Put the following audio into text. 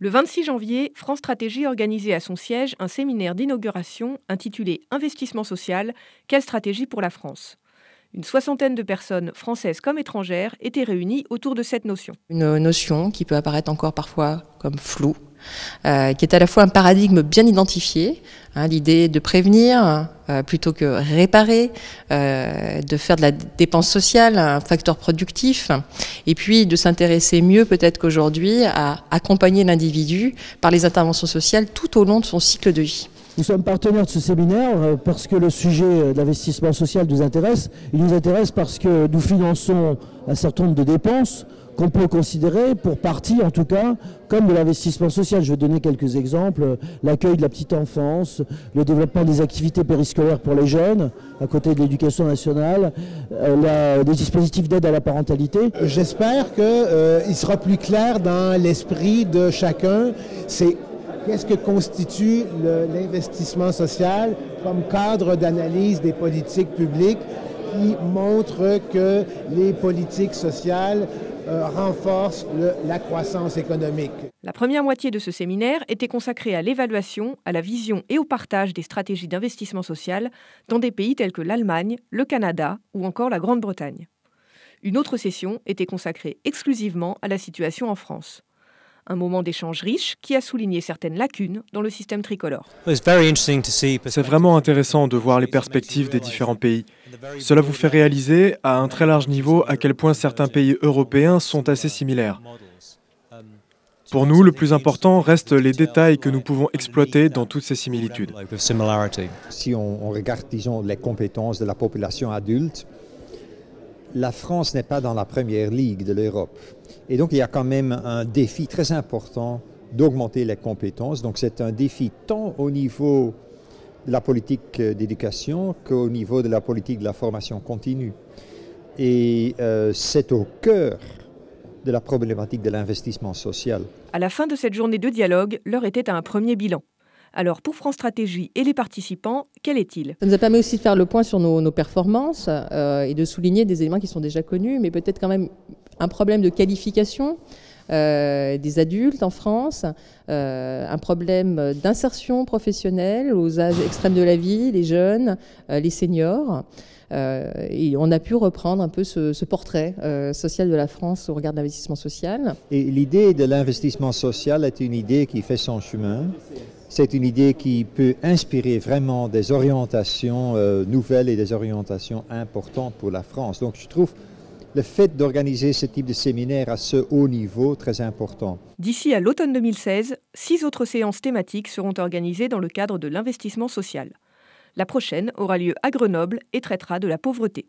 Le 26 janvier, France Stratégie organisait à son siège un séminaire d'inauguration intitulé « Investissement social, quelle stratégie pour la France ?» Une soixantaine de personnes, françaises comme étrangères, étaient réunies autour de cette notion. Une notion qui peut apparaître encore parfois comme floue, qui est à la fois un paradigme bien identifié, l'idée de prévenir plutôt que réparer, de faire de la dépense sociale un facteur productif, et puis de s'intéresser mieux peut-être qu'aujourd'hui à accompagner l'individu par les interventions sociales tout au long de son cycle de vie. Nous sommes partenaires de ce séminaire parce que le sujet de l'investissement social nous intéresse. Il nous intéresse parce que nous finançons un certain nombre de dépenses qu'on peut considérer, pour partie en tout cas, comme de l'investissement social. Je vais donner quelques exemples. L'accueil de la petite enfance, le développement des activités périscolaires pour les jeunes, à côté de l'éducation nationale, des dispositifs d'aide à la parentalité. J'espère qu'il sera plus clair dans l'esprit de chacun. C'est qu'est-ce que constitue l'investissement social comme cadre d'analyse des politiques publiques qui montre que les politiques sociales renforcent la croissance économique. La première moitié de ce séminaire était consacrée à l'évaluation, à la vision et au partage des stratégies d'investissement social dans des pays tels que l'Allemagne, le Canada ou encore la Grande-Bretagne. Une autre session était consacrée exclusivement à la situation en France. Un moment d'échange riche qui a souligné certaines lacunes dans le système tricolore. C'est vraiment intéressant de voir les perspectives des différents pays. Cela vous fait réaliser à un très large niveau à quel point certains pays européens sont assez similaires. Pour nous, le plus important reste les détails que nous pouvons exploiter dans toutes ces similitudes. Si on regarde, disons, les compétences de la population adulte, la France n'est pas dans la première ligue de l'Europe. Et donc, il y a quand même un défi très important d'augmenter les compétences. Donc, c'est un défi tant au niveau de la politique d'éducation qu'au niveau de la politique de la formation continue. Et c'est au cœur de la problématique de l'investissement social. À la fin de cette journée de dialogue, l'heure était à un premier bilan. Alors, pour France Stratégie et les participants, quel est-il ? Ça nous a permis aussi de faire le point sur nos performances et de souligner des éléments qui sont déjà connus, mais peut-être quand même un problème de qualification des adultes en France, un problème d'insertion professionnelle aux âges extrêmes de la vie, les jeunes, les seniors. Et on a pu reprendre un peu ce portrait social de la France au regard de l'investissement social. Et l'idée de l'investissement social est une idée qui fait son chemin. C'est une idée qui peut inspirer vraiment des orientations nouvelles et des orientations importantes pour la France. Donc je trouve le fait d'organiser ce type de séminaire à ce haut niveau très important. D'ici à l'automne 2016, 6 autres séances thématiques seront organisées dans le cadre de l'investissement social. La prochaine aura lieu à Grenoble et traitera de la pauvreté.